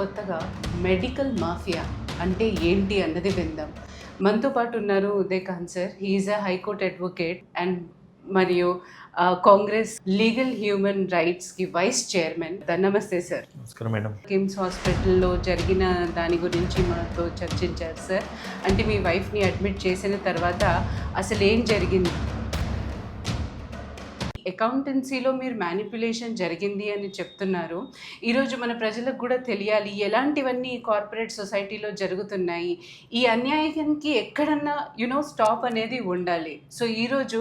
కొత్తగా medical mafia అంటే ఏంటి అన్నది విందాం. మనతో పాటు ఉన్నారు Udaykanth sir. He is a high court advocate and మరియు కాంగ్రెస్ లీగల్ హ్యూమన్ రైట్స్కి వైస్ చైర్మన్. నమస్తే సార్. నమస్కారం మేడం. కిమ్స్ హాస్పిటల్లో జరిగిన దాని గురించి మనతో చర్చించారు సార్. అంటే మీ వైఫ్ని అడ్మిట్ చేసిన తర్వాత అసలు ఏం జరిగింది? అకౌంటెన్సీలో మీరు మ్యానిపులేషన్ జరిగింది అని చెప్తున్నారు. ఈరోజు మన ప్రజలకు కూడా తెలియాలి ఎలాంటివన్నీ కార్పొరేట్ సొసైటీలో జరుగుతున్నాయి. ఈ అన్యాయానికి ఎక్కడన్నా స్టాప్ అనేది ఉండాలి. సో ఈరోజు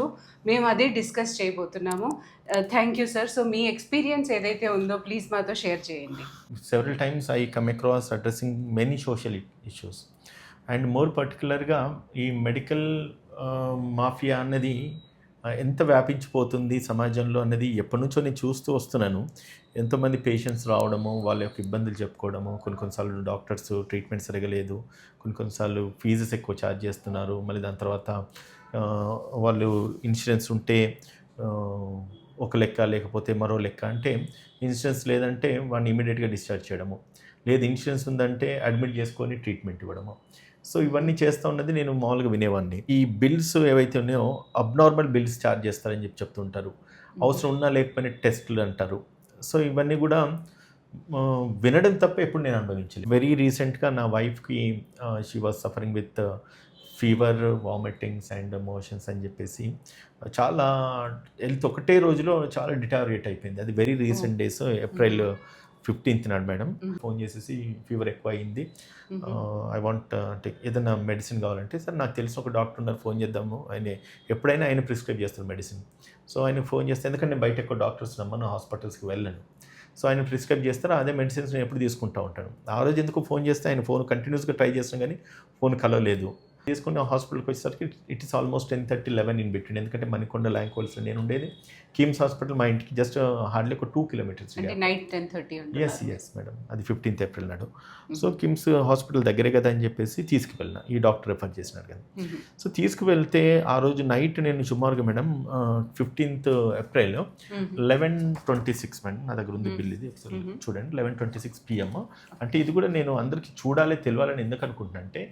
మేము అదే డిస్కస్ చేయబోతున్నాము. Thank you sir. So me experience ఏదైతే ఉందో ప్లీజ్ మాతో షేర్ చేయండి. Several times I come across addressing many social issues and more పర్టికులర్గా ఈ మెడికల్ మాఫియా అన్నది ఎంత వ్యాపించిపోతుంది సమాజంలో అన్నది ఎప్పటి నుంచో నేను చూస్తూ వస్తున్నాను. ఎంతోమంది పేషెంట్స్ రావడము, వాళ్ళ యొక్క ఇబ్బందులు చెప్పుకోవడము, కొన్నిసార్లు డాక్టర్స్ ట్రీట్మెంట్ సరగలేదు, కొన్నిసార్లు ఫీజెస్ ఎక్కువ ఛార్జ్ చేస్తున్నారు. మళ్ళీ దాని తర్వాత వాళ్ళు ఇన్సూరెన్స్ ఉంటే ఒక లెక్క, లేకపోతే మరో లెక్క. అంటే ఇన్సూరెన్స్ లేదంటే వాడిని ఇమీడియట్గా డిశ్చార్జ్ చేయడము, లేదు ఇన్సూరెన్స్ ఉందంటే అడ్మిట్ చేసుకొని ట్రీట్మెంట్ ఇవ్వడము. సో ఇవన్నీ చేస్తూ ఉన్నది నేను మామూలుగా వినేవాడిని. ఈ బిల్స్ ఏవైతే ఉన్నాయో అబ్నార్మల్ బిల్స్ ఛార్జ్ చేస్తారని చెప్తుంటారు. అవసరం ఉన్నా లేకపోయినా టెస్టులు అంటారు. సో ఇవన్నీ కూడా వినడం తప్ప ఎప్పుడు నేను అనుభవించలేదు. వెరీ రీసెంట్గా నా వైఫ్కి she was suffering with fever, vomitings and motions అని చెప్పేసి చాలా హెల్త్ ఒకటే రోజులో చాలా డిటారియేట్ అయిపోయింది. అది very recent days, April 15th నాడు మేడం. ఫోన్ చేసేసి ఫీవర్ ఎక్కువ అయింది, ఐ వాంట్ ఏదైనా మెడిసిన్ కావాలంటే, సార్ నాకు తెలిసిన ఒక డాక్టర్ ఉన్నారు, ఫోన్ చేద్దాము, ఎప్పుడైనా ఆయన ప్రిస్క్రైబ్ చేస్తారు మెడిసిన్. సో ఆయన ఫోన్ చేస్తే, ఎందుకంటే నేను బయట ఎక్కువ డాక్టర్స్ నమ్మను, హాస్పిటల్స్కి వెళ్ళను. సో ఆయన ప్రిస్క్రైబ్ చేస్తారు, అదే మెడిసిన్స్ నేను ఎప్పుడు తీసుకుంటూ ఉంటాను. ఆ రోజు ఎందుకు ఫోన్ చేస్తే ఆయన ఫోన్ కంటిన్యూస్గా ట్రై చేస్తాం కానీ ఫోన్ కలవలేదు. తీసుకుని హాస్పిటల్కి వచ్చేసరికి it is almost 10:30, 11 in between. ఎందుకంటే మణికొండ ల్యాంకోల్స్లో నేను ఉండేది. కిమ్స్ హాస్పిటల్ మా ఇంటికి జస్ట్ హార్డ్లీ ఒక 2 kilometers. నైట్ 10:30. ఎస్ మేడం, అది 15th ఏప్రిల్ నాడు. సో కిమ్స్ హాస్పిటల్ దగ్గరే కదా అని చెప్పేసి తీసుకువెళ్ళిన, ఈ డాక్టర్ రెఫర్ చేసినాడు కదా. సో తీసుకువెళ్తే ఆ రోజు నైట్ నేను సుమారుగా మేడం 15th ఏప్రిల్ 11:26 మేడం, నా దగ్గర ఉంది బిల్, ఇది ఒకసారి చూడండి, 11:26 PM. అంటే ఇది కూడా నేను అందరికీ చూడాలి, తెలియాలని ఎందుకు అనుకుంటున్నా అంటే,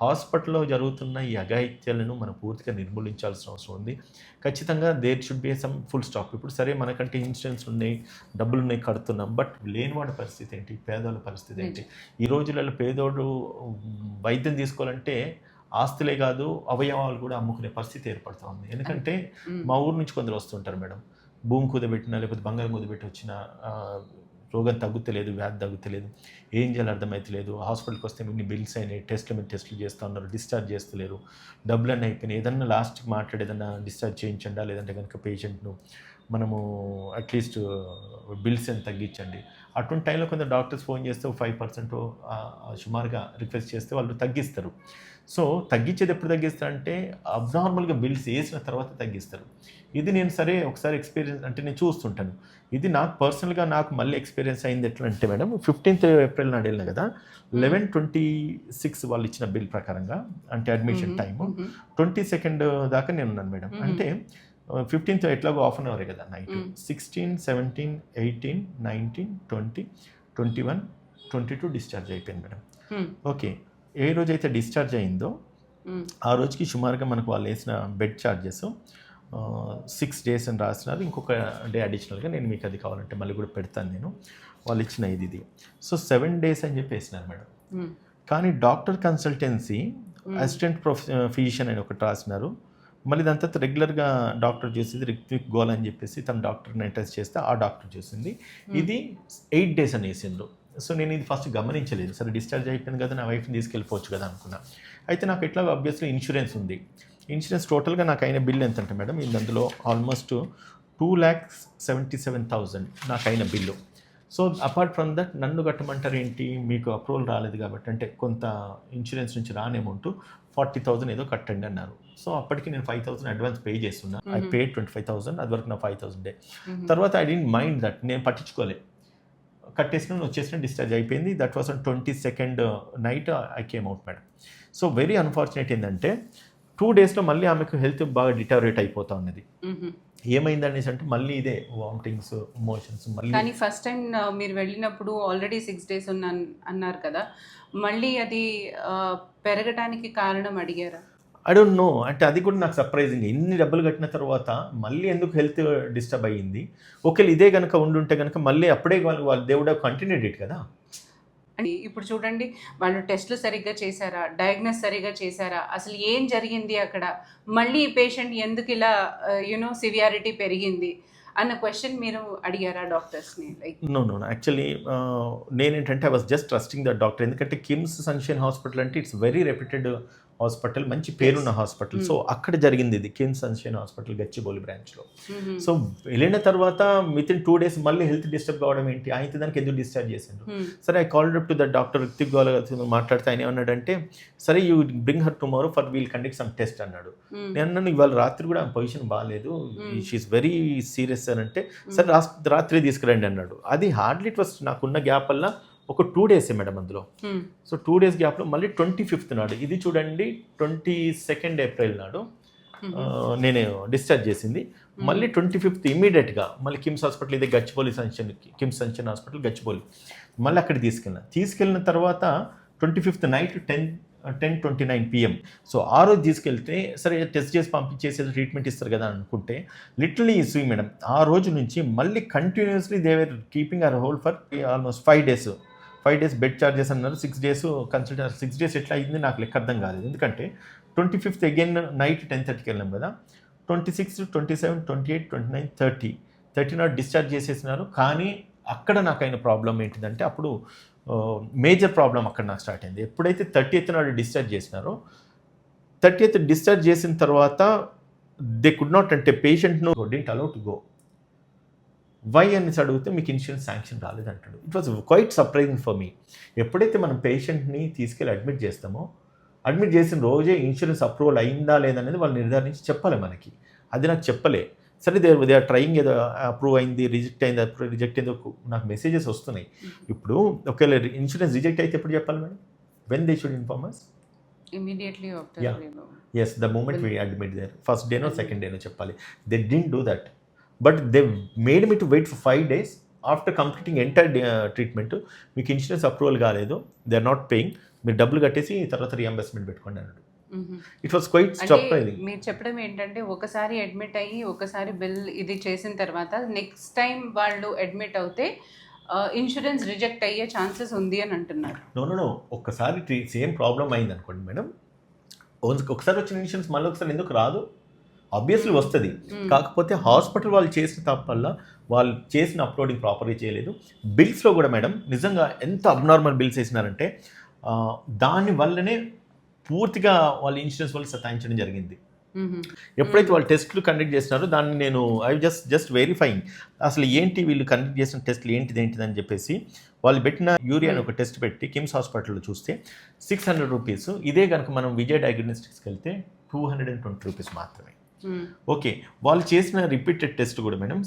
హాస్పిటల్లో జరుగుతున్న ఈ అఘాయిత్యాలను మనం పూర్తిగా నిర్మూలించాల్సిన అవసరం ఉంది. ఖచ్చితంగా there should be some full stop. ఇప్పుడు సరే మనకంటే ఇన్సూరెన్స్ ఉన్నాయి, డబ్బులు ఉన్నాయి, కడుతున్నాం, బట్ లేనివాడి పరిస్థితి ఏంటి, పేదోళ్ళ పరిస్థితి ఏంటి? ఈ రోజులలో పేదోడు వైద్యం తీసుకోవాలంటే ఆస్తులే కాదు అవయవాలు కూడా అమ్ముకునే పరిస్థితి ఏర్పడుతూ ఉంది. ఎందుకంటే మా ఊరు నుంచి కొందరు వస్తుంటారు మేడం, భూమి కుదబెట్టినా లేకపోతే బంగారం కుదబెట్టి వచ్చిన రోగం తగ్గుతలేదు, వ్యాధి తగ్గుతలేదు, ఏం చేయాలి అర్థమవుతలేదు. హాస్పిటల్కి వస్తే ఇన్ని బిల్స్ అయినాయి, టెస్టుల మీద టెస్టులు చేస్తూ ఉన్నారు, డిశ్చార్జ్ చేస్తలేరు, డబ్బులు అన్నీ అయిపోయినాయి. ఏదన్నా లాస్ట్కి మాట్లాడి ఏదన్నా డిశ్చార్జ్ చేయించండి, లేదంటే కనుక పేషెంట్ను మనము అట్లీస్ట్ బిల్స్ అని తగ్గించండి. అటువంటి టైంలో కొంత డాక్టర్స్ ఫోన్ చేస్తే 5% సుమారుగా రిక్వెస్ట్ చేస్తే వాళ్ళు తగ్గిస్తారు. సో తగ్గించేది ఎప్పుడు తగ్గిస్తారంటే అబ్నార్మల్గా బిల్స్ వేసిన తర్వాత తగ్గిస్తారు. ఇది నేను సరే ఒకసారి ఎక్స్పీరియన్స్ అంటే నేను చూస్తుంటాను. ఇది నాకు పర్సనల్గా నాకు మళ్ళీ ఎక్స్పీరియన్స్ అయింది ఎట్లా అంటే మేడం, 15th ఏప్రిల్ నాడు వెళ్ళిన కదా, 11:26 వాళ్ళు ఇచ్చిన బిల్ ప్రకారంగా, అంటే అడ్మిషన్ టైము 22nd దాకా నేను ఉన్నాను మేడం. అంటే 15th ఎట్లాగో హాఫ్ అన్ అవరే కదా నైట్. 16, 17, 18, 19, 20, 21, 22 డిశ్చార్జ్ అయిపోయింది మేడం. ఓకే, ఏ రోజైతే డిశ్చార్జ్ అయిందో ఆ రోజుకి సుమారుగా మనకు వాళ్ళు వేసిన బెడ్ ఛార్జెస్ 6 days అని రాసినారు. ఇంకొక డే అడిషనల్గా నేను మీకు అది కావాలంటే మళ్ళీ కూడా పెడతాను నేను, వాళ్ళు ఇచ్చిన ఇది. సో 7 days అని చెప్పి వేసినారు మేడం. కానీ డాక్టర్ కన్సల్టెన్సీ అసిస్టెంట్ ఫిజిషియన్ అని ఒకటి రాసినారు. మళ్ళీ దాని తర్వాత రెగ్యులర్గా డాక్టర్ చూసింది రిత్విక్ గోల్ అని చెప్పేసి తన డాక్టర్ని టెస్ట్ చేస్తే ఆ డాక్టర్ చూసింది ఇది 8 days అని వేసిండ్రు. సో నేను ఇది ఫస్ట్ గమనించలేదు. సరే డిశ్చార్జ్ అయిపోయింది కదా, నా వైఫ్ని తీసుకెళ్ళిపోవచ్చు కదా అనుకున్నా. అయితే నాకు ఎట్లా ఆబ్వియస్లీ ఇన్సూరెన్స్ ఉంది. ఇన్సూరెన్స్ టోటల్గా నాకు అయిన బిల్ ఎంత అంటే మేడం, అందులో ఆల్మోస్ట్ 2,77,000 నాకు అయిన bill. So apart from that నన్ను కట్టమంటారు ఏంటి, మీకు అప్రూవల్ రాలేదు కాబట్టి, అంటే కొంత ఇన్సూరెన్స్ నుంచి రాని అమౌంట్ 40,000 ఏదో కట్టండి అన్నారు. సో అప్పటికి నేను 5,000 అడ్వాన్స్ పే చేస్తున్నా. ఐ పేడ్ 25,000, అది వరకు నా 5,000. తర్వాత ఐ డోంట్ మైండ్ దట్, నేను పట్టించుకోలే, కట్టేసిన వచ్చేసిన డిశ్చార్జ్ అయిపోయింది. That was on 22nd night I came out madam. So very unfortunate ఏంటంటే 2 daysలో మళ్ళీ ఆమెకు హెల్త్ బాగా డిటారియేట్ అయిపోతూ ఉన్నది. ఏమైందనేసి అంటే మళ్ళీ ఇదే వామిటింగ్స్, మోషన్స్ మళ్ళీ. కానీ ఫస్ట్ టైం మీరు వెళ్ళినప్పుడు ఆల్రెడీ 6 days అన్నారు కదా, మళ్ళీ అది పెరగటానికి కారణం అడిగారా? ఐ డోంట్ నో, అంటే అది కూడా నాకు సర్ప్రైజింగ్. ఇన్ని డబ్బులు కట్టిన తర్వాత మళ్ళీ ఎందుకు హెల్త్ డిస్టర్బ్ అయ్యింది? ఒకవేళ ఇదే కనుక ఉండుంటే కనుక మళ్ళీ అప్పుడే వాళ్ళు దేవుడు కంటిన్యూడ్ ఇట్ కదా. అండి ఇప్పుడు చూడండి, వాళ్ళు టెస్ట్లు సరిగ్గా చేశారా, డయాగ్నోస్ సరిగ్గా చేశారా, అసలు ఏం జరిగింది అక్కడ, మళ్ళీ ఈ పేషెంట్ ఎందుకు ఇలా సివియారిటీ పెరిగింది అన్న క్వశ్చన్ మీరు అడిగారా డాక్టర్స్ని? లైక్ నో యాక్చువల్లీ నేనేంటంటే I was just trusting the doctor. ఎందుకంటే కిమ్స్ సన్షైన్ హాస్పిటల్ అంటే ఇట్స్ వెరీ రెప్యూటెడ్ హాస్పిటల్, మంచి పేరున్న హాస్పిటల్. సో అక్కడ జరిగింది ఇది, కిమ్స్ సన్షైన్ హాస్పిటల్ గచ్చిబౌలి బ్రాంచ్లో. సో వెళ్ళిన తర్వాత వితిన్ 2 days మళ్ళీ హెల్త్ డిస్టర్బ్ కావడం ఏంటి, ఆయన దానికి ఎందుకు డిశ్చార్జ్ చేసిండ్రు. సరే I called up to the doctor Rithik గౌల మాట్లాడితే ఆయన ఏమన్నాడంటే, సరే you bring her tomorrow for we'll conduct some test అన్నాడు. నేను అన్నాను ఇవాళ రాత్రి కూడా పొజిషన్ బాగాలేదు, షీఈస్ వెరీ సీరియస్ అని అంటే, సరే రాత్రి తీసుకురండి అన్నాడు. అది హార్డ్లీ ఇట్ వాస్ నాకున్న గ్యాప్ వల్ల ఒక 2 days మేడం అందులో. సో 2 days గ్యాప్లో మళ్ళీ 25th నాడు, ఇది చూడండి 22nd April నాడు నేను డిశ్చార్జ్ చేసింది. మళ్ళీ 25th ఇమీడియట్గా మళ్ళీ కిమ్స్ హాస్పిటల్, ఇదే Gachibowli sunshine, KIMS sunshine hospital Gachibowli, మళ్ళీ అక్కడ తీసుకెళ్ళిన తర్వాత 25th నైట్ 10:29 PM. సో ఆ రోజు తీసుకెళ్తే సరే టెస్ట్ చేసి పంపించేసి ట్రీట్మెంట్ ఇస్తారు కదా అనుకుంటే, లిటరలీ ఈ సీ మేడం ఆ రోజు నుంచి మళ్ళీ continuously they were keeping hour hold for almost 5 days. 5 days bed charges అన్నారు, 6 days కన్సల్ట్. 6 days ఎట్లా అయింది నాకు లెక్క అర్థం కాలేదు. ఎందుకంటే 25th అగైన్ నైట్ 10:30కి వెళ్ళాం కదా, 26, 27, 28, 29, 30 నాడు డిశ్చార్జ్ చేసేసినారు. కానీ అక్కడ నాకు అయిన ప్రాబ్లం ఏంటిదంటే, అప్పుడు మేజర్ ప్రాబ్లం అక్కడ నాకు స్టార్ట్ అయింది. ఎప్పుడైతే 30th నాడు డిశ్చార్జ్ చేసినారో, 30th డిశ్చార్జ్ చేసిన తర్వాత దే కుడ్ నాట్, అంటే పేషెంట్ను didn't allow to go. Why అనేసి అడిగితే మీకు ఇన్సూరెన్స్ శాంక్షన్ రాలేదంటాడు. It was quite surprising for me. ఎప్పుడైతే మనం పేషెంట్ని తీసుకెళ్ళి అడ్మిట్ చేస్తామో, అడ్మిట్ చేసిన రోజే ఇన్సూరెన్స్ అప్రూవల్ అయిందా లేదనేది వాళ్ళు నిర్ధారించి చెప్పాలి మనకి. అది నాకు చెప్పలే. సరే దే ఆర్ ట్రయింగ్, ఏదో అప్రూవ్ అయింది, రిజెక్ట్ అయిందో నాకు మెసేజెస్ వస్తున్నాయి. ఇప్పుడు ఒకవేళ ఇన్సూరెన్స్ రిజెక్ట్ అయితే ఎప్పుడు చెప్పాలి madam? When they should inform us? Immediately yes, the moment we admit there, first day no second day no చెప్పాలి. They didn't do that, but they made me to wait for 5 days. After completing entire treatment, మీకు insurance approval కాలేదు, they are not paying, మీరు డబ్బులు కట్టేసి తర్వాత reimbursement పెట్టుకోండి అన్నాడు. It was quite surprising. మీరు చెప్పడం ఏంటంటే, ఒకసారి అడ్మిట్ అయ్యి ఒకసారి బిల్ ఇది చేసిన తర్వాత నెక్స్ట్ టైం వాళ్ళు అడ్మిట్ అవుతే ఇన్సూరెన్స్ రిజెక్ట్ అయ్యే ఛాన్సెస్ ఉంది అని అంటున్నారు. నో ఒక్కసారి సేమ్ ప్రాబ్లం అయింది అనుకోండి మేడం, ఒకసారి వచ్చిన ఇన్సూరెన్స్ మళ్ళీ ఒకసారి ఎందుకు రాదు? ఆబ్వియస్లీ వస్తుంది. కాకపోతే హాస్పిటల్ వాళ్ళు చేసిన తప్ప వల్ల వాళ్ళు చేసిన అప్లోడింగ్ ప్రాపర్గా చేయలేదు. బిల్స్లో కూడా మేడం నిజంగా ఎంత అబ్నార్మల్ బిల్స్ వేసినారంటే, దాని వల్లనే పూర్తిగా వాళ్ళ ఇన్సూరెన్స్ వాళ్ళు సతాయించడం జరిగింది. ఎప్పుడైతే వాళ్ళు టెస్ట్లు కండక్ట్ చేసినారో దాన్ని నేను జస్ట్ వెరిఫైయింగ్, అసలు ఏంటి వీళ్ళు కండక్ట్ చేసిన టెస్ట్లు ఏంటిదని చెప్పేసి వాళ్ళు పెట్టిన యూరియా అని ఒక టెస్ట్ పెట్టి కిమ్స్ హాస్పిటల్లో చూస్తే 600 రూపీస్. ఇదే కనుక మనం విజయ్ డయాగ్నోస్టిక్స్కి వెళ్తే 220 రూపీస్ మాత్రమే. ఓకే, వాళ్ళు చేసిన రిపీటెడ్ టెస్ట్ కూడా మేడం,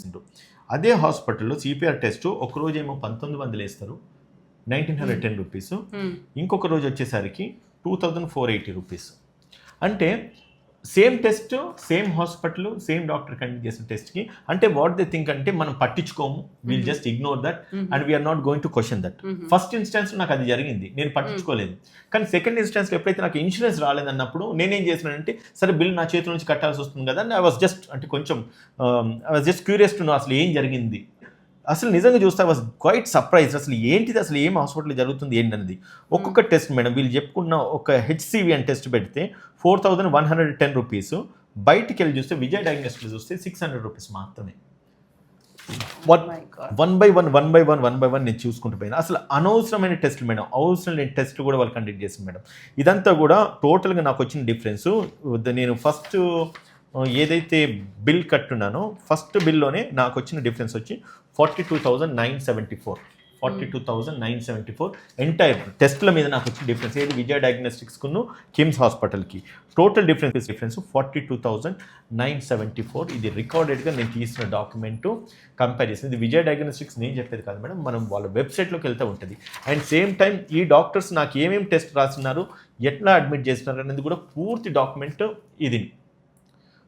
అదే హాస్పిటల్లో సిపిఆర్ టెస్ట్ ఒకరోజు ఏమో 1900 వేస్తారు, 1910 రూపీస్. ఇంకొక రోజు వచ్చేసరికి 2480 రూపీస్. అంటే same test, same hospital, same doctor conduct చేసిన టెస్ట్కి. అంటే వాట్ దే థింక్ అంటే, మనం పట్టించుకోము, we'll just ignore that and we are not going to question that. First instance నాకు అది జరిగింది, నేను పట్టించుకోలేదు. కానీ సెకండ్ ఇన్స్టాన్స్లో ఎప్పుడైతే నాకు ఇన్సూరెన్స్ రాలేదన్నప్పుడు నేనేం చేసినానంటే, సరే బిల్ నా చేతుల నుంచి కట్టాల్సి వస్తుంది కదా, ఐ వాజ్ జస్ట్ అంటే కొంచెం I was just curious to know అసలు ఏం జరిగింది. అసలు నిజంగా చూస్తే ఐ వాజ్ క్వైట్ సర్ప్రైజ్, అసలు ఏంటిది, అసలు ఏం హాస్పిటల్లో జరుగుతుంది ఏంటన్నది. ఒక్కొక్క టెస్ట్ మేడం, వీళ్ళు చెప్పుకున్న ఒక HCV అని టెస్ట్ పెడితే 4110 రూపీస్. బయటికి వెళ్ళి చూస్తే విజయ్ డయాగ్నోస్టిక్స్ చూస్తే 600 రూపీస్ మాత్రమే. వన్ బై వన్ నేను చూసుకుంటూ పోయినా. అసలు అనవసరమైన టెస్ట్లు మేడం, అవసరం లేని టెస్ట్లు కూడా వాళ్ళు కండక్ట్ చేసింది మేడం. ఇదంతా కూడా టోటల్గా నాకు వచ్చిన డిఫరెన్స్. నేను ఫస్ట్ ఏదైతే బిల్ కట్టున్నానో, ఫస్ట్ బిల్లోనే నాకు వచ్చిన డిఫరెన్స్ వచ్చి 42,974 ఎంటైర్ టెస్ట్ల మీద నాకు వచ్చిన డిఫరెన్స్. ఏది విజయ్ డయాగ్నోస్టిక్స్కును కిమ్స్ హాస్పిటల్కి టోటల్ డిఫరెన్స్ 42,974. ఇది రికార్డెడ్గా నేను తీసిన డాక్యుమెంటు కంపేర్ చేసింది. ఇది విజయ్ డయాగ్నోస్టిక్స్ నేను చెప్పేది కాదు మేడం, మనం వాళ్ళ వెబ్సైట్లోకి వెళ్తూ ఉంటుంది. అండ్ సేమ్ టైం ఈ డాక్టర్స్ నాకు ఏమేమి టెస్ట్ రాస్తున్నారు, ఎట్లా అడ్మిట్ చేస్తున్నారు అనేది కూడా పూర్తి డాక్యుమెంట్ ఇది.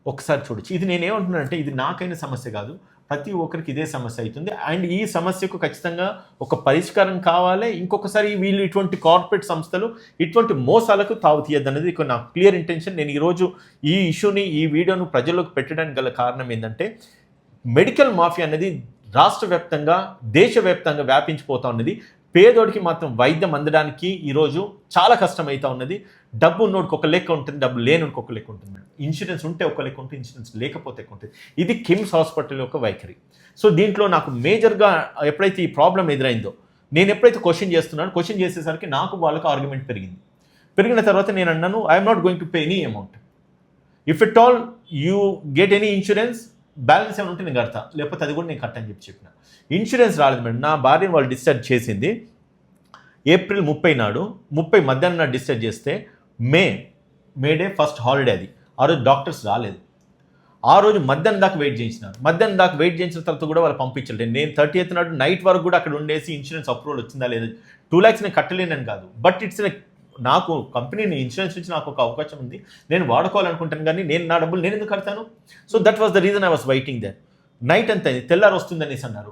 ఒకసారి చూడొచ్చు. ఇది నేనేమంటున్నానంటే ఇది నాకైన సమస్య కాదు, ప్రతి ఒక్కరికి ఇదే సమస్య అవుతుంది. అండ్ ఈ సమస్యకు ఖచ్చితంగా ఒక పరిష్కారం కావాలి. ఇంకొకసారి వీళ్ళు ఇటువంటి కార్పొరేట్ సంస్థలు ఇటువంటి మోసాలకు తావు తీయద్దనేది నా క్లియర్ ఇంటెన్షన్. నేను ఈరోజు ఈ ఇష్యూని, ఈ వీడియోను ప్రజల్లోకి పెట్టడానికి గల కారణం ఏంటంటే మెడికల్ మాఫియా అనేది రాష్ట్ర వ్యాప్తంగా, దేశవ్యాప్తంగా వ్యాపించిపోతూ ఉన్నది. పేదోడికి మాత్రం వైద్యం అందడానికి ఈరోజు చాలా కష్టమవుతూ ఉన్నది. డబ్బు ఉన్నోడికి ఒక లెక్క ఉంటుంది, డబ్బు లేనోడికి ఒక లెక్క ఉంటుంది. ఇన్సూరెన్స్ ఉంటే ఒక లెక్క ఉంటుంది, ఇన్సూరెన్స్ లేకపోతే ఒక ఉంటుంది. ఇది కిమ్స్ హాస్పిటల్ యొక్క వైఖరి. సో దీంట్లో నాకు మేజర్గా ఎప్పుడైతే ఈ ప్రాబ్లం ఎదురైందో, నేను ఎప్పుడైతే క్వశ్చన్ చేసేసరికి నాకు వాళ్ళకి ఆర్గ్యుమెంట్ పెరిగిన తర్వాత నేను అన్నాను, I'm not going to pay any amount. If it all you get any insurance, balance ఏమైనా ఉంటే నేను కడతా, లేకపోతే అది కూడా నేను కట్టని చెప్పిన. ఇన్సూరెన్స్ రాలేదు మేడం. నా భార్యను వాళ్ళు డిశ్చార్జ్ చేసింది ఏప్రిల్ 30 నాడు, 30 మధ్యాహ్నం నాడు డిశ్చార్జ్ చేస్తే మే డే ఫస్ట్ హాలిడే అది. ఆ రోజు డాక్టర్స్ రాలేదు. ఆ రోజు మధ్యాహ్నం దాకా వెయిట్ చేయించినారు. మధ్యాహ్నం దాకా వెయిట్ చేయించిన తర్వాత కూడా వాళ్ళు పంపించలేదు. నేను 30th నాడు నైట్ వరకు కూడా అక్కడ ఉండేసి ఇన్సూరెన్స్ అప్రూవల్ వచ్చిందా లేదా, 2 lakhs నేను కట్టలేనని కాదు, బట్ ఇట్స్ నాకు కంపెనీని ఇన్సూరెన్స్ నుంచి నాకు ఒక అవకాశం ఉంది, నేను వాడుకోవాలనుకుంటాను, కానీ నా డబ్బులు నేను ఎందుకు కడతాను? So that was the reason I was waiting there. Night అంతా తెల్లారి వస్తుందనేసి అన్నారు.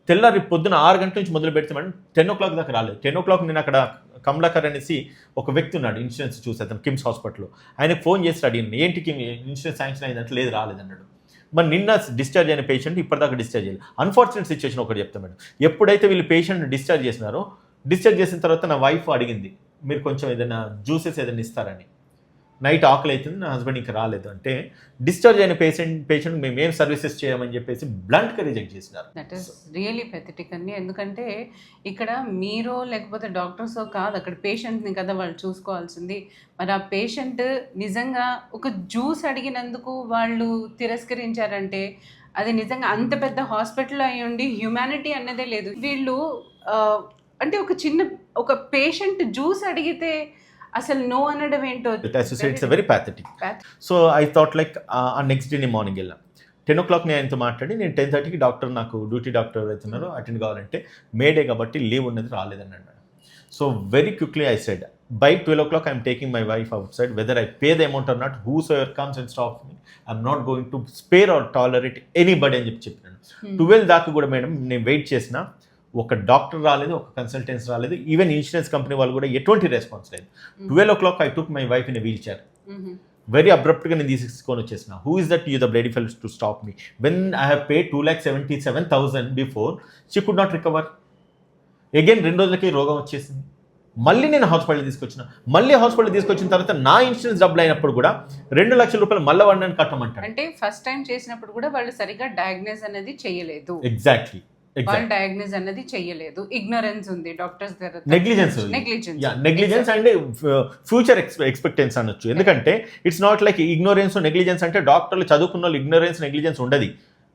తెల్లారి పొద్దున 6 గంటల నుంచి మొదలు పెడితే మేడం 10 o'clock దాకా రాలేదు. 10 o'clock నేను అక్కడ కమలాకర్ అనేసి ఒక వ్యక్తి ఉన్నాడు, ఇన్సూరెన్స్ చూసేద్దాం కిమ్స్ హాస్పిటల్లో. ఆయనకు ఫోన్ చేసి అడిగింది, ఏంటి ఇన్సూరెన్స్ శాంక్షన్ అయిందంటే లేదు రాలేదన్నాడు. మరి నిన్న డిశ్చార్జ్ అయిన పేషెంట్ ఇప్పటిదాకా డిశ్చార్జ్ చేయాలి. అన్ఫార్చునేట్ సిచ్యువేషన్ ఒకటి చెప్తాను మేడం. ఎప్పుడైతే వీళ్ళు పేషెంట్ డిశ్చార్జ్ చేసినారో, డిశ్చార్జ్ చేసిన తర్వాత నా వైఫ్ అడిగింది, మీరు కొంచెం ఏదైనా జ్యూసెస్ ఏదైనా ఇస్తారని. నైట్ ఆకలి అవుతుంది, నా హస్బెండ్ ఇంకా రాలేదు అంటే, డిశ్చార్జ్ అయిన పేషెంట్ మేము ఏం సర్వీసెస్ చేయమని చెప్పేసి బ్లంట్గా రిజెక్ట్ చేసినారు. దట్ ఈస్ రియలీ పెథటిక్ అండి. ఎందుకంటే ఇక్కడ మీరో లేకపోతే డాక్టర్సో కాదు, అక్కడ పేషెంట్ని కదా వాళ్ళు చూసుకోవాల్సింది. మరి ఆ పేషెంట్ నిజంగా ఒక జ్యూస్ అడిగినందుకు వాళ్ళు తిరస్కరించారంటే అది నిజంగా అంత పెద్ద హాస్పిటల్ అయి ఉండి హ్యుమానిటీ అన్నదే లేదు. వీళ్ళు అంటే ఒక పేషెంట్ జ్యూస్ అడిగితే అసలు నో అనడం ఏంటో. It's very pathetic. So I thought like ఆ నెక్స్ట్ డే మార్నింగ్ వెళ్ళాం. 10 o'clock నేను ఆయనతో మాట్లాడి, నేను 10:30కి డాక్టర్, నాకు డ్యూటీ డాక్టర్ అవుతున్నారో అటెండ్ కావాలంటే మేడే కాబట్టి లీవ్ ఉన్నది రాలేదన్నాడు madam. So very quickly I said, by 12 o'clock I'm taking my wife outside, whether I pay the amount or not, who's ever comes and stop me, I'm not going to spare or tolerate anybody అని చెప్పినాను. 12 దాకా కూడా madam నేను wait చేసిన, ఒక doctor రాలేదు, ఒక consultants రాలేదు, ఈవెన్ ఇన్సూరెన్స్ కంపెనీ వాళ్ళు కూడా ఎటువంటి రెస్పాన్స్ లేదు. 12 o'clock I took my wife in a wheel chair. Very అబ్రప్ట్గా నేను తీసుకొని వచ్చేసిన. Who is that you the bloody fellows to stop me when I have pay 2,77,000 before, she could not recover. Again 2 రోజులకి రోగం వచ్చేసింది. మళ్ళీ నేను హాస్పిటల్ తీసుకొచ్చిన తర్వాత నా ఇన్సూరెన్స్ డబ్బులు అయినప్పుడు కూడా 2 లక్షల రూపాయలు మళ్ళీ వాడిని కట్టమంటారు. అంటే ఫస్ట్ టైం చేసినప్పుడు కూడా వాళ్ళు సరిగ్గా డయాగ్నోస్ అనేది చేయలేదు. ఎగ్జాక్ట్లీ. డయాగ్నోస్ అనేది చేయలేదు. ఇగ్నోరెన్స్ ఉంది డాక్టర్స్ దగ్గర, నెగ్లిజెన్స్ అండ్ ఫ్యూచర్ ఎక్స్పెక్టెన్స్ అనొచ్చు. ఎందుకంటే it's not like ignorance negligence అంటే డాక్టర్లు చదువుకున్న వాళ్ళు ఇగ్నోరెన్స్ నెగ్లిజెన్స్ ఉండదు.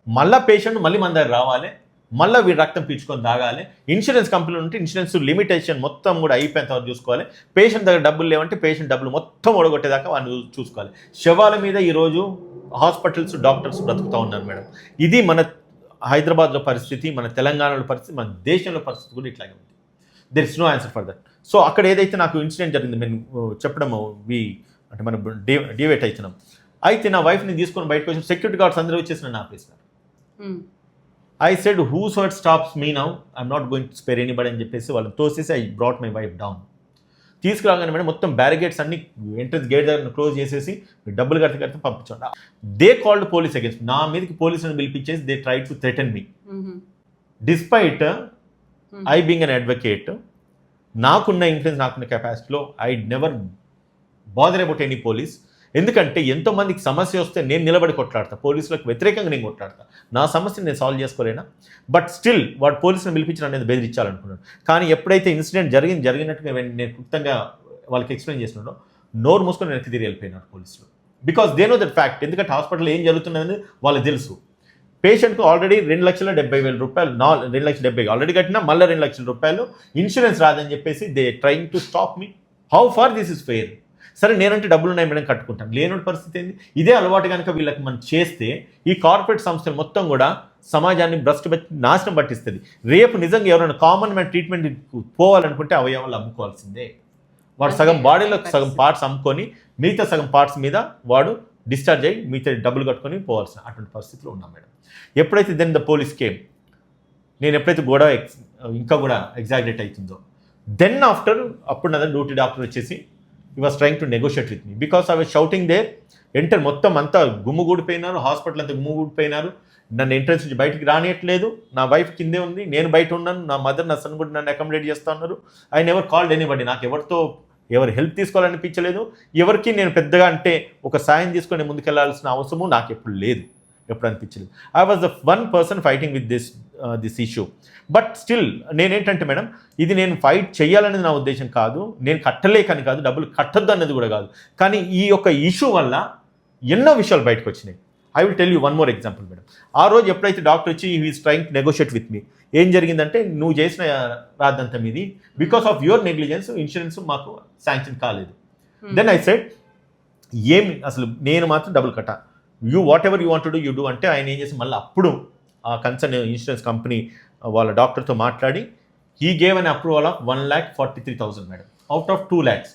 మళ్ళీ పేషెంట్ మళ్ళీ మన దగ్గర రావాలి, మళ్ళీ వీడు రక్తం పీల్చుకొని తాగాలి. ఇన్సూరెన్స్ కంపెనీలు ఉంటే ఇన్సూరెన్స్ లిమిటేషన్ మొత్తం కూడా అయిపోయేంత వరకు చూసుకోవాలి. పేషెంట్ దగ్గర డబ్బులు లేవంటే పేషెంట్ డబ్బులు మొత్తం ఓడగొట్టేదాకా వాళ్ళు చూసుకోవాలి. శవాల మీద ఈరోజు హాస్పిటల్స్, డాక్టర్స్ బ్రతుకుతూ ఉన్నారు మేడం. ఇది మన హైదరాబాద్లో పరిస్థితి, మన తెలంగాణలో పరిస్థితి, మన దేశంలో పరిస్థితి కూడా ఇట్లాగే ఉంది. There is no answer for that. So అక్కడ ఏదైతే నాకు ఇన్సిడెంట్ జరిగింది, మేము చెప్పడం అంటే మనం డివేట్ అవుతున్నాం. అయితే నా వైఫ్ని తీసుకొని బయటకు వచ్చి సెక్యూరిటీ గార్డ్స్ అందరూ వచ్చేసి నన్ను ఆపేసినారు. I said who's what stops me now, I'm not going to spare anybody అని చెప్పేసి వాళ్ళని తోసేసి I brought my wife down. తీసుకురాగానే మేడం మొత్తం బ్యారిగేట్స్ అన్ని ఎంట్రన్స్ గేట్ దగ్గర క్లోజ్ చేసేసి డబ్బులు కడితే పంపించండి. దే కాల్డ్ పోలీస్ అగేన్స్ట్, నా మీదకి పోలీసులను పిలిపించేసి they try to threaten me. Despite I being an advocate, నాకున్న ఇన్ఫ్లుయెన్స్, నాకున్న కెపాసిటీలో I never bother about any police. ఎందుకంటే ఎంతోమందికి సమస్య వస్తే నేను నిలబడి కొట్లాడతా, పోలీసులకు వ్యతిరేకంగా నేను కొట్లాడతా. నా సమస్యను నేను సాల్వ్ చేసుకోలేనా? బట్ స్టిల్ వాడు పోలీసులను పిలిపించడం అనేది బెదిరించాలనుకున్నాను. కానీ ఎప్పుడైతే ఇన్సిడెంట్ జరిగినట్టుగా నేను క్లుప్తంగా వాళ్ళకి ఎక్స్ప్లెయిన్ చేసినాడో, నోరు మూసుకొని వెనక్కి తిరిగి వెళ్ళిపోయినారు పోలీసులు. Because they know that fact. ఎందుకంటే హాస్పిటల్లో ఏం జరుగుతున్నదని వాళ్ళకి తెలుసు. పేషెంట్కు ఆల్రెడీ 2,70,000 రూపాయలు, 2,70,000 ఆల్రెడీ కట్టినా మళ్ళీ 2 లక్షల రూపాయలు ఇన్సూరెన్స్ రాదని చెప్పేసి they trying to stop me. How far this is fair? సరే నేనంటే డబ్బులు ఉన్నాయి మేడం కట్టుకుంటాను, లేని పరిస్థితి ఏంది? ఇదే అలవాటు కనుక వీళ్ళకి మనం చేస్తే ఈ కార్పొరేట్ సంస్థలు మొత్తం కూడా సమాజాన్ని నాశనం పట్టిస్తుంది. రేపు నిజంగా ఎవరైనా కామన్ మ్యాన్ ట్రీట్మెంట్ పోవాలనుకుంటే అవయవాలు అమ్ముకోవాల్సిందే. వాడు సగం బాడీలో సగం పార్ట్స్ అమ్ముకొని మిగతా సగం పార్ట్స్ మీద వాడు డిశ్చార్జ్ అయ్యి మీతో డబ్బులు కట్టుకొని పోవాల్సిన అటువంటి పరిస్థితిలో ఉన్నాం మేడం. ఎప్పుడైతే దెన్ ద పోలీస్ కేమ్, నేను ఎప్పుడైతే గొడవ ఇంకా కూడా ఎగ్జాగరేట్ అవుతుందో, దెన్ ఆఫ్టర్ అప్పుడు నా డ్యూటీ డాక్టర్ వచ్చేసి he was trying to negotiate with me because I was shouting there. ఎంటర్ మొత్తం అంతా గుమ్ముగూడిపోయినారు, హాస్పిటల్ అంతా గుమ్ముగూడిపోయినారు. నన్ను ఎంట్రన్స్ నుంచి బయటికి రానియట్లేదు. నా వైఫ్ కిందే ఉంది, నేను బయట ఉన్నాను. నా మదర్ నా సన్ కూడా నన్ను అకామిడేట్ చేస్తూ ఉన్నారు. I never called anybody. నాకు ఎవరి హెల్ప్ తీసుకోవాలనిపించలేదు. ఎవరికి నేను పెద్దగా అంటే ఒక సాయం తీసుకొని ముందుకెళ్లాల్సిన అవసరము నాకు ఎప్పుడు లేదు, ఎప్పుడు అనిపించలేదు. I was the one person fighting with this issue. But still నేనేంటంటే మేడం, ఇది నేను ఫైట్ చేయాలనేది నా ఉద్దేశం కాదు, నేను కట్టలేకని కాదు, డబ్బులు కట్టొద్దు అన్నది కూడా కాదు. కానీ ఈ యొక్క ఇష్యూ వల్ల ఎన్నో విషయాలు బయటకు వచ్చినాయి. I will tell you one more example madam. ఆ రోజు ఎప్పుడైతే డాక్టర్ వచ్చి he is trying to negotiate with me, ఏం జరిగిందంటే, నువ్వు చేసిన రాద్దంతం ఇది, because of your negligence insurance మాకు శాంక్షన్ కాలేదు. దెన్ ఐ సెడ్, ఏమి అసలు నేను మాత్రం డబ్బులు కట్టా, you whatever you want to do you do అంటే, ఆయన ఏం చేసి మళ్ళీ అప్పుడు ఆ కన్సర్న్ ఇన్సూరెన్స్ కంపెనీ వాళ్ళ డాక్టర్తో మాట్లాడి he gave an approval of 1,43,000 madam out of 2 lakhs.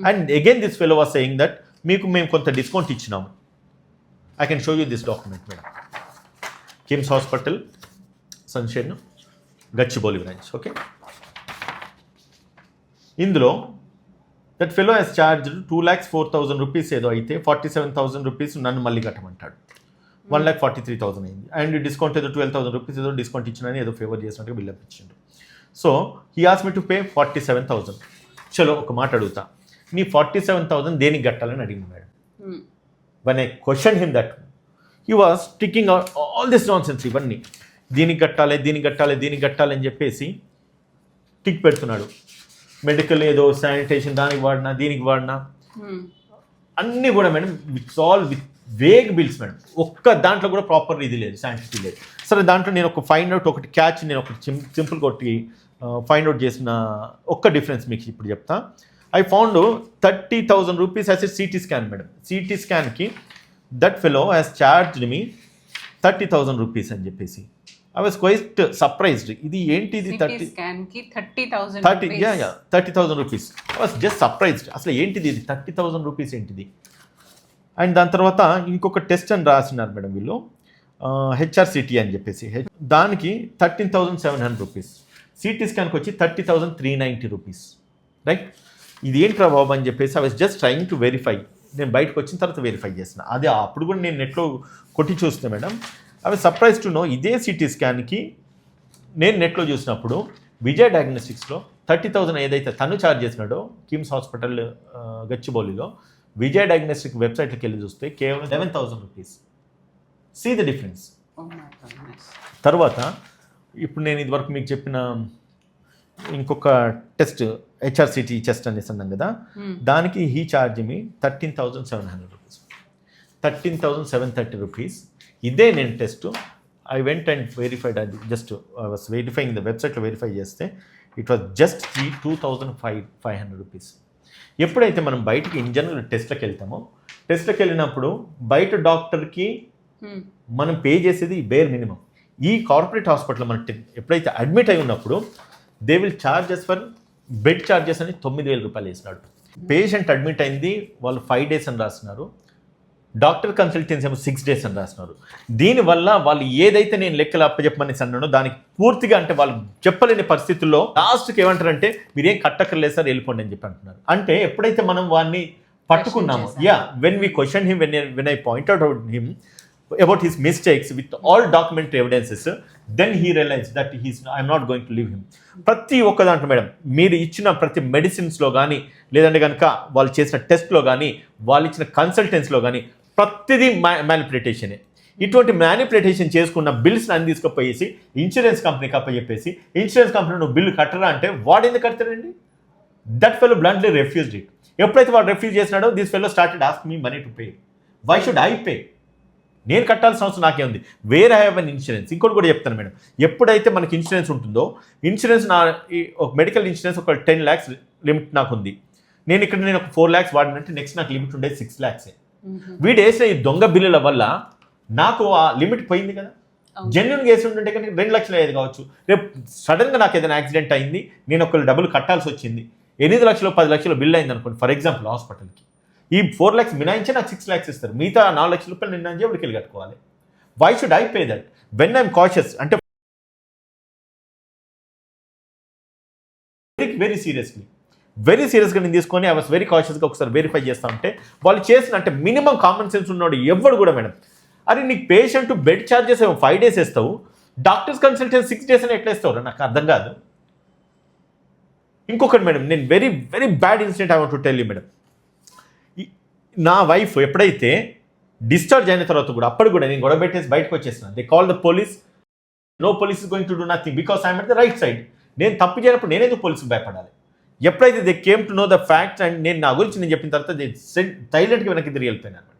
And again this fellow was saying that మీకు మేము కొంత డిస్కౌంట్ ఇచ్చినాము. I can show you this document madam. KIMS hospital, Sunshine, Gachibowli branch. Okay, ఇందులో that fellow he's charged 2,04,000 rupees ఏదో అయితే 47,000 rupees నన్ను మళ్ళీ కట్టమంటాడు. 1,43,000 అయింది. అండ్ డిస్కౌంట్ ఏదో 12,000 రూపీస్ ఏదో డిస్కౌంట్ ఇచ్చినని ఏదో ఫేవర్ చేసినట్టుగా బిల్ ఇచ్చిండు. So he ask me to pay 47,000. చలో ఒక మాట అడుగుతా, నీ 47,000 దేనికి కట్టాలని అడిగింది madam. when I questioned him that he was ticking out all this nonsense. ఇవన్నీ దీనికి కట్టాలి అని చెప్పేసి టిక్ పెడుతున్నాడు. మెడికల్ ఏదో శానిటేషన్ దానికి వాడినా దీనికి వాడినా అన్నీ కూడా madam with all with vague bills madam. ఒక్క దాంట్లో కూడా ప్రాపర్ ఇది లేదు, శాంటిటీ లేదు. సరే, దాంట్లో నేను ఒక ఫైండ్ అవుట్, ఒకటి క్యాచ్, నేను ఒకటి సింపుల్ కొట్టి ఫైండ్ అవుట్ చేసిన ఒక్క డిఫరెన్స్ మీకు ఇప్పుడు చెప్తా. I found 30,000 rupees as a city scan madam. City స్కాన్కి that fellow has charged me 30,000 rupees అని చెప్పేసి. I was quite surprised. ఇది ఏంటి, ఇది 30,000 rupees. I was just surprised. అసలు ఏంటిది, ఇది 30,000 రూపీస్ ఏంటిది. అండ్ దాని తర్వాత ఇంకొక టెస్ట్ అని రాసినారు మేడం వీళ్ళు, హెచ్ఆర్సిటీ అని చెప్పేసి. దానికి 13,700 రూపీస్. సిటీ స్కాన్కి వచ్చి 30,390 రూపీస్. రైట్, ఇది ఏంట్రా బాబు అని చెప్పేసి I was just trying to verify. నేను బయటకు వచ్చిన తర్వాత వెరిఫై చేసిన. అదే అప్పుడు కూడా నేను నెట్లో కొట్టి చూస్తే madam, I was surprise to know ఇదే సిటీ స్కాన్కి నేను నెట్లో చూసినప్పుడు విజయ్ డయాగ్నోస్టిక్స్లో 30,000 ఏదైతే తను ఛార్జ్ చేసినాడో కిమ్స్ హాస్పిటల్ గచ్చిబౌలిలో, విజయ్ డయాగ్నోస్టిక్ వెబ్సైట్కి వెళ్ళి చూస్తే కేవలం 11,000 రూపీస్. See the difference. తర్వాత ఇప్పుడు నేను ఇదివరకు మీకు చెప్పిన ఇంకొక టెస్ట్ హెచ్ఆర్సిటీ టెస్ట్ అనేసి అన్నాం కదా, దానికి he charge me 13,700 rupees, 13,730 rupees. ఇదే నేను test I went and verified. అది just I was verifying the వెబ్సైట్లో వెరిఫై చేస్తే ఇట్ వాజ్ జస్ట్ 2,500 రూపీస్. ఎప్పుడైతే మనం బయటికి ఇన్ జనరల్ టెస్ట్లకు వెళ్తామో, టెస్ట్లకు వెళ్ళినప్పుడు బయట డాక్టర్కి మనం పే చేసేది బేర్ మినిమం. ఈ కార్పొరేట్ హాస్పిటల్ మనం ఎప్పుడైతే అడ్మిట్ అయి ఉన్నప్పుడు they will charges for bed charges అని 9,000 రూపాయలు వేసినాడు. పేషెంట్ అడ్మిట్ అయింది, వాళ్ళు 5 days అని రాస్తున్నారు. డాక్టర్ కన్సల్టెన్సీ ఏమో 6 days అని రాస్తున్నారు. దీనివల్ల వాళ్ళు ఏదైతే నేను లెక్కలు అప్పచెప్పమని అన్నానో దానికి పూర్తిగా, అంటే వాళ్ళు చెప్పలేని పరిస్థితుల్లో లాస్ట్కి ఏమంటారంటే మీరేం కట్టక్కర్లేదు సార్, వెళ్ళిపోండి అని చెప్పి అంటున్నారు. అంటే ఎప్పుడైతే మనం వాడిని పట్టుకున్నామో, when we question him, when I point out him about his mistakes with all documentary evidences, then he realized that I'm not going to leave him. ప్రతి ఒక్క దాంట్లో మేడం మీరు ఇచ్చిన ప్రతి మెడిసిన్స్లో కానీ, లేదంటే కనుక వాళ్ళు చేసిన టెస్ట్లో కానీ, వాళ్ళు ఇచ్చిన కన్సల్టెన్స్లో కానీ ప్రతిదీ మ్యానిపులేటేషనే. ఇటువంటి మ్యానిపులేటేషన్ చేసుకున్న బిల్స్ని అన్ని తీసుకుపోయేసి ఇన్సూరెన్స్ కంపెనీకి అప్పచెప్పేసి, ఇన్సూరెన్స్ కంపెనీ నువ్వు బిల్లు కట్టరా అంటే వాడు ఎందుకు కడతాడండి? That fellow bluntly refused it. ఎప్పుడైతే వాడు రెఫ్యూజ్ చేసినాడో this fellow started ask me money to pay. Why should I pay? నేను కట్టాల్సిన అవసరం నాకే ఉంది. Where I have an insurance. ఇంకోటి కూడా చెప్తాను మేడం, ఎప్పుడైతే మనకి ఇన్సూరెన్స్ ఉంటుందో, ఇన్సూరెన్స్ ఒక మెడికల్ ఇన్సూరెన్స్ ఒక 10 lakhs లిమిట్ నాకు ఉంది. నేను ఒక 4 lakhs వాడినంటే నెక్స్ట్ నాకు లిమిట్ ఉండేది 6 lakhs. వీడు వేసిన ఈ దొంగ బిల్లుల వల్ల నాకు ఆ లిమిట్ పోయింది కదా. జెన్యున్గా వేసి ఉంటుంటే కానీ 2 లక్షలు అయ్యేది కావచ్చు. రేపు సడన్గా నాకు ఏదైనా యాక్సిడెంట్ అయింది, నేను ఒకళ్ళు డబ్బులు కట్టాల్సి వచ్చింది, 8 లక్షలు 10 లక్షలు బిల్ అయింది అనుకోండి ఫర్ ఎగ్జాంపుల్ హాస్పిటల్కి. ఈ 4 lakhs మినాయించి నాకు 6 lakhs ఇస్తారు, మిగతా 4 లక్షల రూపాయలు నిన్న జేబుడికి వెళ్ళి కట్టుకోవాలి. Why should I pay that when I'm cautious? అంటే వెరీ సీరియస్గా నేను తీసుకొని ఐ వాస్ వెరీ కాషియస్గా ఒకసారి వెరిఫై చేస్తా ఉంటే వాళ్ళు చేసిన అంటే మినిమం కామన్ సెన్స్ ఉన్నాడు ఎవడు కూడా మేడం. అరే నీకు పేషెంట్ బెడ్ ఛార్జెస్ 5 days ఇస్తావు, డాక్టర్స్ కన్సల్టెన్సీ 6 days అని ఎట్లా ఇస్తావు? నాకు అర్థం కాదు. ఇంకొకటి మేడం, నేను very very bad incident I want to tell you madam. నా వైఫ్ ఎప్పుడైతే డిశ్చార్జ్ అయిన తర్వాత కూడా అప్పుడు కూడా నేను గొడవ పెట్టేసి బయటకు వచ్చేసిన. They call the police, no police is going to do nothing because I'm at the right side. నేను తప్పు చేయనప్పుడు నేనేదో పోలీసుకు భయపడాలి? ఎప్పుడైతే they came to know the facts and నేను నా గురించి నేను చెప్పిన తర్వాత సైలెంట్గా వెనక్కి తిరిగి వెళ్ళిపోయాను అనమాట.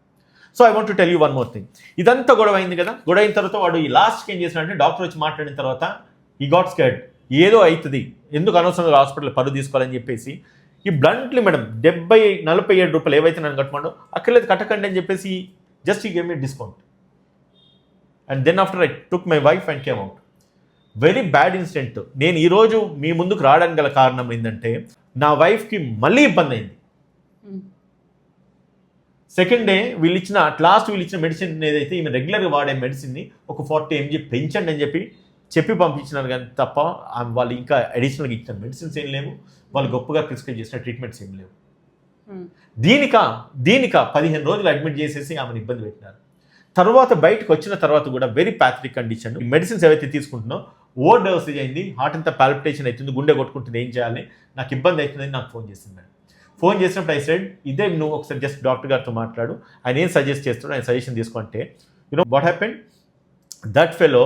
So I want to tell you one more thing. ఇదంతా గొడవ అయింది కదా, గొడవ అయిన తర్వాత వాడు ఈ లాస్ట్కి ఏం చేసినాడంటే డాక్టర్ వచ్చి మాట్లాడిన తర్వాత ఈ గాట్ స్కేర్డ్, ఏదో అవుతుంది ఎందుకు అనవసరంగా హాస్పిటల్ పరువు తీసుకోవాలని చెప్పేసి ఈ బ్లంట్లీ మేడం 47 రూపాయలు ఏవైతే నన్ను కట్టమండో అక్కర్లేదు కట్టకండి అని చెప్పేసి జస్ట్ ఈ gave me discount. And then after I took my wife and came out. Very bad incident. నేను ఈరోజు మీ ముందుకు రావడానికి గల కారణం ఏంటంటే నా వైఫ్కి మళ్ళీ ఇబ్బంది అయింది. సెకండ్ డే వీళ్ళు ఇచ్చిన మెడిసిన్ ఏదైతే ఈమె రెగ్యులర్గా వాడే మెడిసిన్ని ఒక 40 mg పెంచండి అని చెప్పి పంపించినారు, కానీ తప్ప వాళ్ళు ఇంకా అడిషనల్గా ఇచ్చిన మెడిసిన్స్ ఏం లేవు, వాళ్ళు గొప్పగా ప్రిస్క్రైబ్ చేసిన ట్రీట్మెంట్స్ ఏం లేవు. దీనిక 15 రోజులు అడ్మిట్ చేసేసి ఆమెను ఇబ్బంది పెట్టినారు. తర్వాత బయటకు వచ్చిన తర్వాత కూడా వెరీ ప్యాథటిక్ కండిషన్. మెడిసిన్స్ ఏవైతే తీసుకుంటున్నో ఓవర్ డోసేజ్ అయింది, హార్ట్ అంతా పాల్పిటేషన్ అవుతుంది, గుండె కొట్టుకుంటుంది, ఏం చేయాలి, నాకు ఇబ్బంది అవుతుందని నాకు ఫోన్ చేసింది మేడం. ఫోన్ చేసినప్పుడు ఐ సెడ్ ఇదే నువ్వు ఒకసారి జస్ట్ డాక్టర్ గారితో మాట్లాడు, ఆయన ఏం సజెస్ట్ చేస్తున్నాడు ఆయన సజెషన్ తీసుకుంటే what happened, that fellow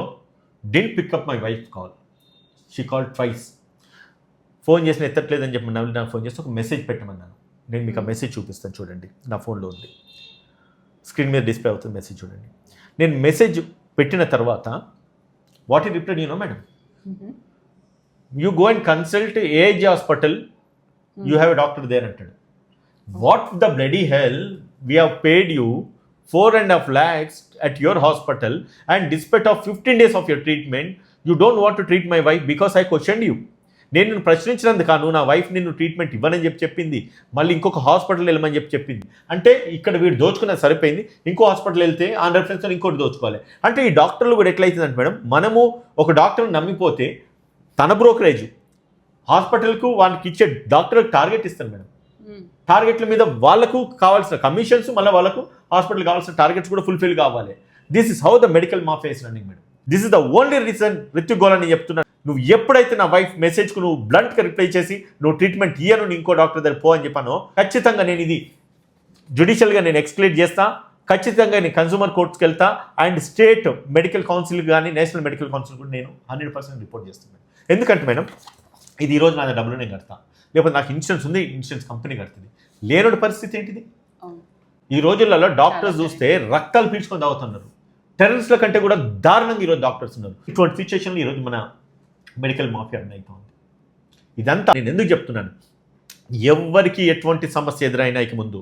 didn't pick up my wife's call. She called twice. Phone చేసిన ఎత్తట్లేదని చెప్పి నాకు ఫోన్ చేస్తే ఒక మెసేజ్ పెట్టమన్నాను. నేను మీకు ఆ మెసేజ్ చూపిస్తాను చూడండి, నా ఫోన్లో ఉంది, స్క్రీన్ మీద డిస్ప్లే అవుతుంది మెసేజ్ చూడండి. నేను మెసేజ్ పెట్టిన తర్వాత what he replied you know madam, you go and consult age hospital, you have a doctor there అంటాడు. What the bloody hell, we have paid you 4.5 lakhs at your hospital and despite of 15 days of your treatment you don't want to treat my wife because I questioned you. నేను ప్రశ్నించినందుకు నువ్వు నా wife నిన్ను treatment ఇవ్వనని చెప్పింది, మళ్ళీ ఇంకొక hospital వెళ్ళమని చెప్పింది. అంటే ఇక్కడ వీడు దోచుకున్నది సరిపోయింది, ఇంకో హాస్పిటల్ వెళ్తే ఆ రెఫరెన్స్తో ఇంకోటి దోచుకోవాలి. అంటే ఈ డాక్టర్లు కూడా ఎట్లయితుందంటే మేడం, మనము ఒక డాక్టర్ని నమ్మిపోతే తన బ్రోకరేజ్ హాస్పిటల్కు వాళ్ళకి ఇచ్చే డాక్టర్కి టార్గెట్ ఇస్తాను మేడం. టార్గెట్ల మీద వాళ్ళకు కావాల్సిన కమిషన్స్, మళ్ళీ వాళ్ళకు హాస్పిటల్ కావాల్సిన టార్గెట్స్ కూడా ఫుల్ఫిల్ కావాలి. This is how the medical mafia is running madam. This is the only reason Ritwik గోల్ అని చెప్తున్నా. నువ్వు ఎప్పుడైతే నా వైఫ్ మెసేజ్కు నువ్వు బ్లంట్గా రిప్లై చేసి నువ్వు ట్రీట్మెంట్ ఇయ్యను ఇంకో డాక్టర్ దగ్గర పో అని చెప్పాను, ఖచ్చితంగా నేను ఇది జ్యుడిషియల్గా నేను ఎక్స్క్లేట్ చేస్తా, ఖచ్చితంగా నేను కన్సూమర్ కోర్ట్స్కి వెళ్తా అండ్ స్టేట్ మెడికల్ కౌన్సిల్ కానీ నేషనల్ మెడికల్ కౌన్సిల్ కూడా నేను 100% రిపోర్ట్ చేస్తున్నాను. ఎందుకంటే మేడం ఇది ఈరోజు నా డబ్బులు నేను కడతా, లేకపోతే నాకు ఇన్సూరెన్స్ ఉంది ఇన్సూరెన్స్ కంపెనీ కడుతుంది, లేనోడి పరిస్థితి ఏంటిది? ఈ రోజులలో డాక్టర్స్ చూస్తే రక్తాలు పీల్చుకొని తాగుతున్నారు, టెర్రరిస్ట్ల కంటే కూడా దారుణంగా ఈరోజు డాక్టర్స్ ఉన్నారు. ఇటువంటి సిచ్యువేషన్లో ఈరోజు మన మెడికల్ మాఫియా రన్ అవుతుంది. ఇదంతా నేను ఎందుకు చెప్తున్నాను, ఎవరికి ఎటువంటి సమస్య ఎదురైనా ఇక ముందు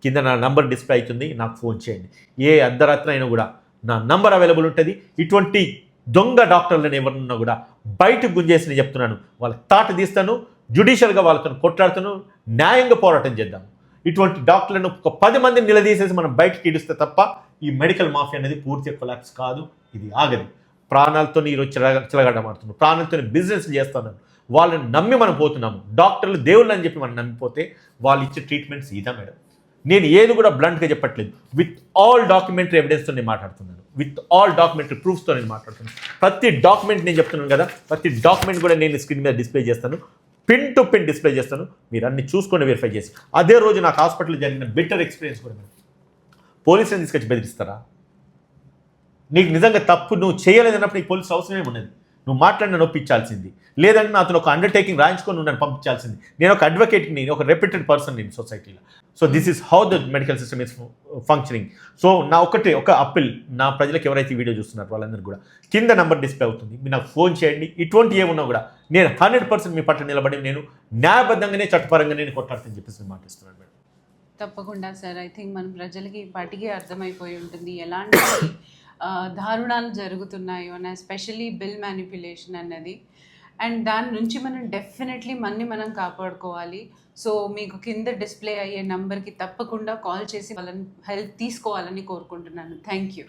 కింద నా నంబర్ డిస్ప్లే అవుతుంది, నాకు ఫోన్ చేయండి. ఏ అర్ధరాత్రి అయినా కూడా నా నంబర్ అవైలబుల్ ఉంటుంది. ఇటువంటి దొంగ డాక్టర్లను ఎవరున్నా కూడా బయటకు గుంజేసి నేను చెప్తున్నాను, వాళ్ళ తాట తీస్తాను, జ్యుడిషియల్గా వాళ్ళతో కొట్లాడుతాను, న్యాయంగా పోరాటం చేద్దాం. ఇటువంటి డాక్టర్లను ఒక 10 మందిని నిలదీసేసి మనం బయటకి ఇడిస్తే తప్ప ఈ మెడికల్ మాఫియా అనేది పూర్తిగా కొలాప్స్ కాదు, ఇది ఆగదు. ప్రాణాలతో ఈరోజు చిలగడమాడుతున్నాం, ప్రాణాలతో బిజినెస్ చేస్తున్నాం, వాళ్ళని నమ్మి మనం పోతున్నాము. డాక్టర్లు దేవుళ్ళు అని చెప్పి మనం నమ్మిపోతే వాళ్ళు ఇచ్చే ట్రీట్మెంట్స్ ఇదా మేడం. నేను ఏది కూడా బ్లంట్గా చెప్పట్లేదు, విత్ ఆల్ డాక్యుమెంటరీ ఎవిడెన్స్తో నేను మాట్లాడుతున్నాను, విత్ ఆల్ డాక్యుమెంటరీ ప్రూఫ్స్తో నేను మాట్లాడుతున్నాను. ప్రతి డాక్యుమెంట్ నేను చెప్తున్నాను కదా, ప్రతి డాక్యుమెంట్ కూడా నేను స్క్రీన్ మీద డిస్ప్లే చేస్తాను, పిన్ టు పిన్ డిస్ప్లే చేస్తాను, మీరు అన్ని చూసుకొని వెరిఫై చేసి. అదే రోజు నాకు హాస్పిటల్లో జరిగిన బెటర్ ఎక్స్పీరియన్స్ కూడా మేడం, పోలీసులను తీసుకొచ్చి బెదిరిస్తారా? నీకు నిజంగా తప్పు నువ్వు చేయలేదన్నప్పుడు నీకు పోలీసు అవసరమే ఉన్నది, నువ్వు మాట్లాడిన నొప్పించాల్సింది, లేదంటే నాతో ఒక అండర్టేకింగ్ రాయించుకొని నువ్వు నన్ను పంపించాల్సింది. నేను ఒక అడ్వకేట్ని, ఒక రెప్యూటెడ్ పర్సన్ నేను సొసైటీలో. So this is how the medical system is functioning. So నా ఒక అప్పీల్ నా ప్రజలకు ఎవరైతే వీడియో చూస్తున్నారు వాళ్ళందరూ కూడా కింద నెంబర్ డిస్ప్లే అవుతుంది, మీరు నాకు ఫోన్ చేయండి. ఇటువంటి ఏమున్నా కూడా నేను 100% మీ పట్ల నిలబడి నేను న్యాయబద్ధంగానే చట్టపరంగానే నేను కొట్లాడుతని చెప్పేసి మాటిస్తున్నాను మేడం. తప్పకుండా సార్. ఐ థింక్ మన ప్రజలకి పాటికి అర్థమైపోయి ఉంటుంది ఎలాంటి దారుణాలు జరుగుతున్నాయో, ఎస్పెషల్లీ బిల్ మ్యానిపులేషన్ అన్నది. అండ్ దాని నుంచి మనం డెఫినెట్లీ మనం కాపాడుకోవాలి. సో మీకు కింద డిస్ప్లే అయ్యే నంబర్కి తప్పకుండా కాల్ చేసి వాళ్ళని హెల్ప్ తీసుకోవాలని కోరుకుంటున్నాను. Thank you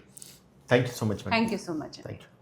thank you so much madam. Thank you so much. Thank you.